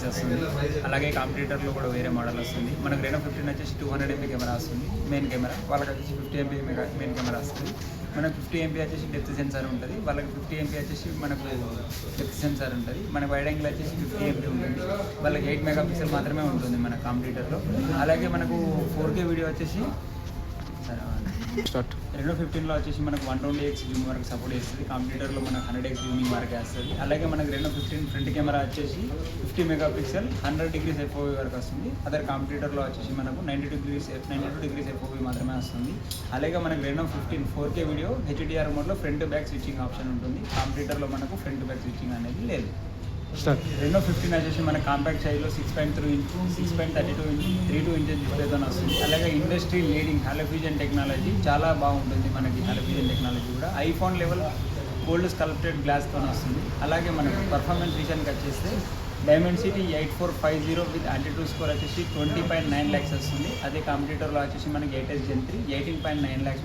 Megapixels వస్తుంది. అలాగే కాంపిటీటర్లో కూడా వేరే మోడల్ వస్తుంది. మనకు రెనో 15 వచ్చేసి 200 MP కెమెరా వస్తుంది మెయిన్ కెమెరా. వాళ్ళకి వచ్చేసి 50 MP మెయిన్ కెమెరా వస్తుంది. మనకు 50 MP వచ్చేసి డెప్త్ సెన్సార్ ఉంటుంది. వాళ్ళకి 50 MP వచ్చేసి మనకు డెప్త్ సెన్సార్ ఉంటుంది. మనకు వైడ్ యాంగిల్ వచ్చేసి 50 MP ఉంటుంది. వాళ్ళకి 8 మెగాపిక్సెల్ మాత్రమే ఉంటుంది మన కాంపిటీటర్లో. అలాగే మనకు 4K వీడియో వచ్చేసి రెనో 15లో వచ్చేసి మనకు 120x జూమ్ వరకు సపోర్ట్ చేస్తుంది. కాంపిటీటర్లో మనకు 100x జూమింగ్ వరకు వేస్తుంది. అలాగే మనకు రెనో 15 ఫ్రంట్ కెమెరా వచ్చేసి 50 మెగాపిక్సెల్ 100 degrees FOV వరకు వస్తుంది. అదర్ కాంపిటీటర్లో వచ్చేసి మనకు 92 degrees FOV మాత్రమే వస్తుంది. అలాగే మనకు రెనో 15 4K వీడియో HDR మోడ్లో ఫ్రంట్ బ్యాక్ స్విచ్చింగ్ ఆప్షన్ ఉంటుంది. కాంపిటీటర్లో మనకు ఫ్రంట్ బ్యాక్ స్విచ్చింగ్ అనేది లేదు. రెనో 15 వచ్చేసి మన కాంపాక్ట్ సైజ్లో 6.3 ఇంచ్ 6.32 ఇంచ్ 32 ఇంచెస్ డిస్ప్లేతో వస్తుంది. అలాగే ఇండస్ట్రీ లీడింగ్ హాలోఫిజన్ టెక్నాలజీ చాలా బాగుంటుంది. మనకి హాలోఫిజన్ టెక్నాలజీ కూడా ఐఫోన్ లెవెల్ గోల్డ్ స్కల్ప్టెడ్ గ్లాస్తో వస్తుంది. అలాగే మనకు పర్ఫార్మెన్స్ విషయానికి వచ్చేస్తే డైమెన్సిటీ 8450 విత్ ఆంటిట్యూడ్ స్కోర్ వచ్చేసి 20.9 lakhs వస్తుంది. అదే కాంపిటీటర్లో వచ్చేసి మనకి 8S Gen 3 18.9 lakhs